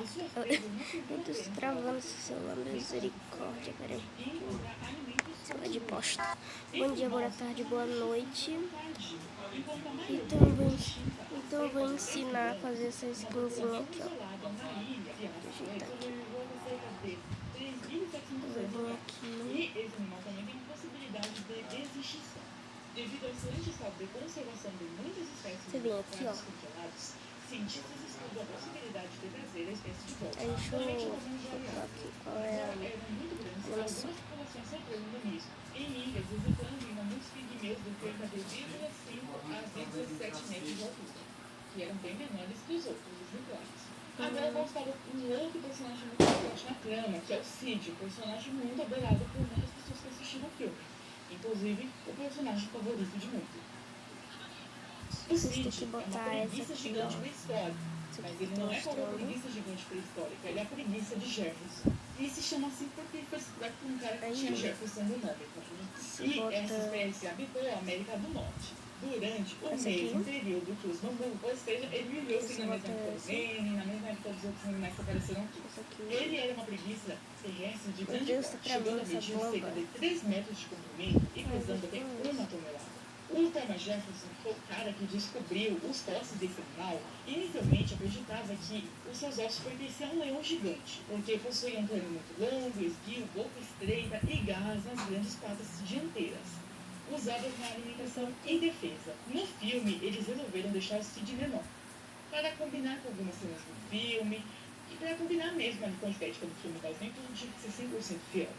Eu tô travando esse celular, misericórdia, peraí. Celular de posta. Bom dia, boa tarde, boa noite. Então eu vou ensinar a fazer essa skinzinha aqui, ó. Deixa eu ajeitar aqui. Eu vou aqui. Devido ao excelente estado de conservação de muitas espécies Você vem aqui, ó. congelados, cientistas estudam a possibilidade de trazer a espécie de volta. Aí deixa eu colocar aqui qual é a Muito grandes, nossa. algumas populações sofreram no início. Em ilhas, visitando em muitos pigmeus de cerca de 0,5 a 0,7 metros de altura, que eram bem menores que os outros exemplares. Agora vamos para um outro personagem muito forte na trama, que é o Cid, um personagem muito adorado por muitas pessoas que assistiram o filme. Inclusive, o personagem favorito de muito. O Cid tem que botar é uma preguiça essa aqui, gigante ó. pré-histórica, mas ele não é como uma preguiça gigante pré-histórica, ele é a preguiça de Jefferson. E se chama assim porque foi estudado por um cara que tinha Jefferson no nome. E essa espécie habitou a América do Norte durante o mesmo período que os mamutes, ou seja, ele viveu assim na mesma época do Lenin, na mesma época dos outros animais que apareceram aqui. Ele era uma preguiça terrestre de grande porte, chegando a medir cerca de 3 metros de comprimento e pesando até 1 tonelada. O Thomas Jefferson foi o cara que descobriu os fósseis desse animal e inicialmente acreditava que os seus ossos pertenciam a um leão gigante, porque possuía um crânio muito longo, esguio, boca estreita e garras nas grandes patas dianteiras, usadas na alimentação e defesa. No filme, eles resolveram deixar o Cid menor, para combinar com algumas cenas do filme, e para combinar mesmo ali com a estética do filme, mas nem tudo tinha que ser 100% fiel.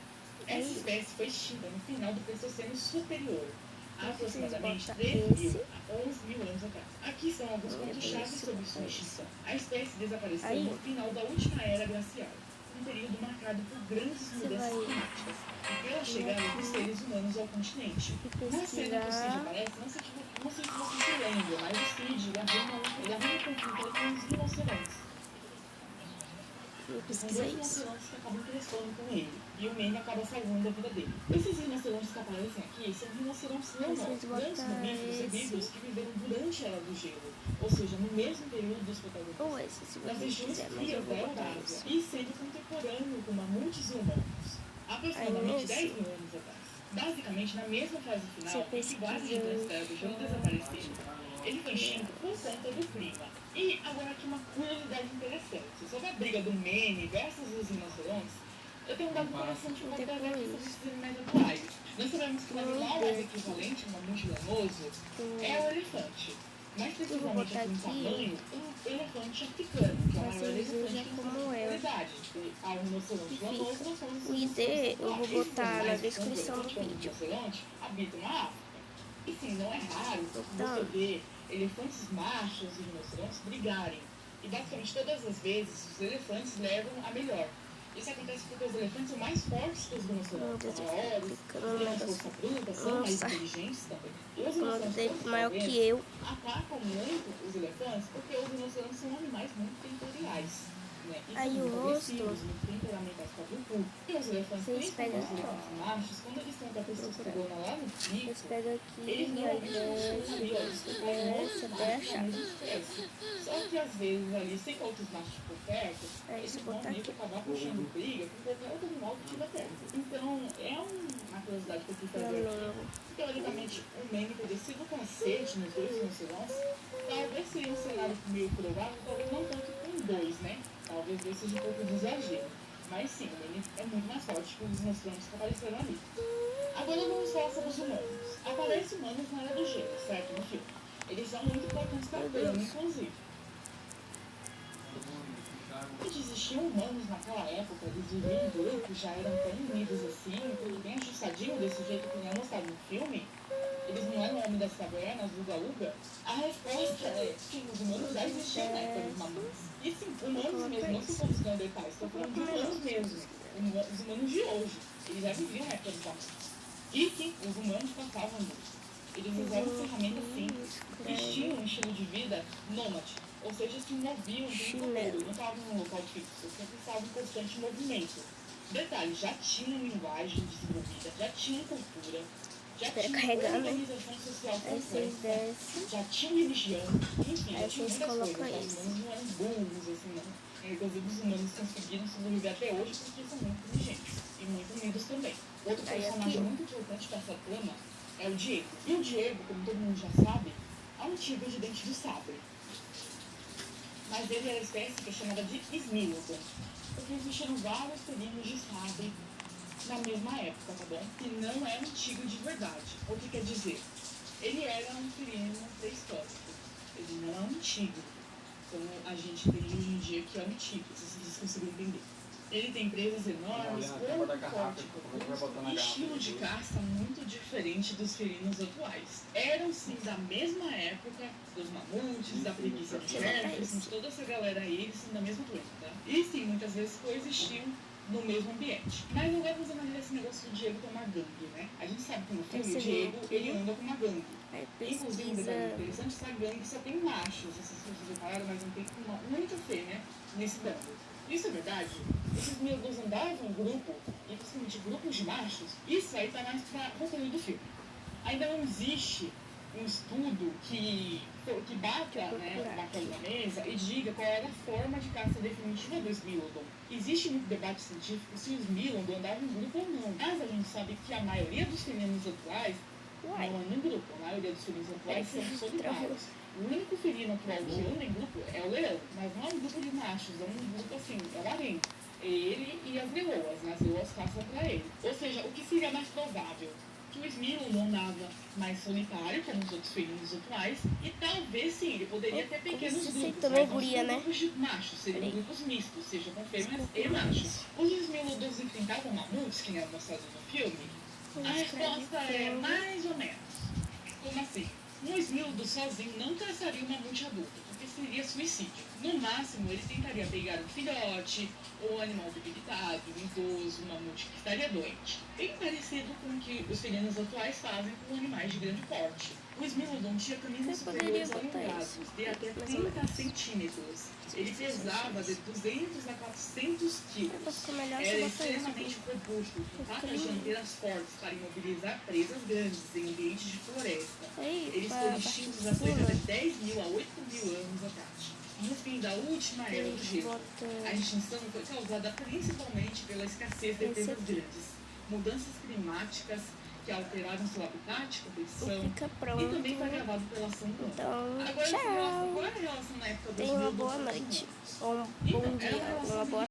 Essa espécie foi extinta no final do Pleistoceno superior, há aproximadamente 3.000 a 11.000 anos atrás. Aqui são alguns pontos-chave sobre sua extinção. A espécie desapareceu no final da última era glacial, um período marcado por grandes mudanças climáticas e pela chegada dos seres humanos ao continente. Na cena que o Cid aparece, não sei se você se lembra, mas o Cid ele arruma conflito com os rinocerontes. São dois rinocerontes que acabam crescendo com ele, e o Manny acaba salvando a vida dele. Esses rinocerontes que aparecem aqui são rinocerontes leonosos, grandes mamíferos herbívoros que viveram durante a Era do Gelo, ou seja, no mesmo período dos protagonistas, nas regiões frias da Eurásia, e sendo contemporâneo com mamutes e humanos, aproximadamente 10.000 anos atrás. Basicamente, na mesma fase final, em que vários gigantes da Era do Gelo desapareceram, ele foi extinto por conta do clima. E agora aqui uma curiosidade interessante. Sobre a briga do Manny versus os rinocerontes, eu tenho um dado interessante para trazer aqui sobre esses animais atuais. Nós sabemos que o animal mais equivalente, um mamute danoso, é o elefante. Mais precisamente aqui no tamanho, um elefante africano, que é o maior elefante que nós temos na atualidade. Há um rinoceronte danoso, nós temos o ID eu vou botar na descrição do vídeo. O rinoceronte habita na África. E sim, não é raro você ver elefantes machos e rinocerontes brigarem. E basicamente todas as vezes os elefantes levam a melhor. Isso acontece porque os elefantes são mais fortes que os rinocerontes, são maiores, têm mais força bruta, são mais inteligentes também. E os rinocerontes maior que eu atacam muito os elefantes porque os rinocerontes são animais muito territoriais. Aí o rosto, e os elefantes, principalmente os elefantes machos, quando eles estão com a testosterona lá no pico, eles pegam aqui, eles não desce. Só que às vezes ali, sem outros machos por perto, eles vão meio que acabar puxando briga com qualquer outro animal que estiver perto. Então, é uma curiosidade que eu quis trazer aqui. Teoricamente, o Manny ter descido o cacete nos dois rinocerontes, talvez seria um cenário meio provável, talvez não tanto com dois, né? Talvez esse seja um pouco de exagero. Mas sim, ele é muito mais forte que os rinocerontes que apareceram ali. Agora vamos falar sobre os humanos. Aparecem humanos na Era do Gelo, certo? No filme. Eles são muito importantes para a trama, inclusive. Antes existiam humanos naquela época, eles viviam em grupos, já eram tão unidos assim, tudo bem ajustadinho desse jeito que nem mostrado no filme. Eles não eram homens das cavernas, Uga-Uga. A resposta é sim, os humanos já existiam na época dos mamutes. E sim, humanos mesmo, não se for os neandertais, estou falando de humanos mesmo. Os humanos de hoje, eles já viviam na época dos mamutes. E sim, os humanos caçavam muito. Eles usavam ferramentas simples, tinham um estilo de vida nômade, ou seja, se moviam o tempo todo, não estavam num local fixo, sempre estavam em constante movimento. Detalhe, já tinham linguagem desenvolvida, já tinham cultura, já Espera tinha carregar, né? organização social Aí vocês complexa, descem. já tinha religião, enfim, Aí já tinha vocês muitas coisas. colocam Os isso. humanos não eram burros, assim, não. Inclusive, os humanos conseguiram sobreviver até hoje porque são muito inteligentes e muito unidos também. Outro Aí personagem aqui, muito importante dessa trama é o Diego. E o Diego, como todo mundo já sabe, é um tigre de dente de sabre. Mas ele era a espécie que é chamada de Smilodon, porque existiram vários felinos de sabre na mesma época, tá bom? E não é um tigre de verdade. O que quer dizer? Ele era um felino pré-histórico. Ele não é um tigre, como a gente tem hoje em dia que é um tigre, se vocês conseguirem entender. Ele tem presas enormes, corpo forte, robusto e estilo de caça muito diferente dos felinos atuais. Eram sim da mesma época dos mamutes, da preguiça de Jefferson, de toda essa galera aí, eles são da mesma turma, tá? E sim, muitas vezes coexistiam no mesmo ambiente. Mas agora vamos analisar esse negócio do Diego com uma gangue, né? A gente sabe que no filme o Diego, ele anda com uma gangue. aí Inclusive, um pesquisa. detalhe interessante, essa gangue só tem machos, essas pessoas separaram, mas não tem uma única fêmea nesse bando. Isso é verdade? Esses miúdos andavam em grupo, e principalmente grupos de machos, isso aí tá mais pra roteiro do filme. Ainda não existe um estudo que bata, né, o martelo na mesa e diga qual era a forma de caça definitiva do Smilodon. Existe muito debate científico se o Smilodon andava em grupo ou não, mas a gente sabe que a maioria dos felinos atuais não anda em grupo, a maioria dos felinos atuais são solitários. O único felino atual que anda em grupo é o leão, mas não é um grupo de machos, é um grupo assim, é um harém. Ele e as leoas, né? As leoas caçam pra ele. Ou seja, o que seria mais provável? Que o Smilodon andava mais solitário, como os outros felinos atuais, e talvez sim, ele poderia ter pequenos grupos, também, mas guria, não né? grupos de machos, seriam grupos mistos, seja com fêmeas e machos. Os Smilodons enfrentavam mamutes, que nem é mostrado no filme? A resposta é mais ou menos. Como assim? Um Smilodon sozinho não caçaria um mamute adulto, porque seria suicídio. No máximo, ele tentaria pegar um filhote, ou um animal debilitado, um idoso, um mamute que estaria doente. Bem parecido com o que os felinos atuais fazem com animais de grande porte. O Smilodon tinha caninos superiores alongados, de até 30 centímetros. Ele pesava de 200 a 400 quilos. Era extremamente robusto, com patas dianteiras fortes para imobilizar presas grandes em ambientes de floresta. Eles foram extintos há cerca de 10 mil a 8 mil anos atrás. No fim da última era do gelo, a extinção foi causada principalmente pela escassez de presas grandes, mudanças climáticas que alteraram seu habitat, competição, e também foi agravado pela ação humana. Então, Agora, tchau. qual é a relação na época dos Tenha uma boa noite, ou um bom dia, uma boa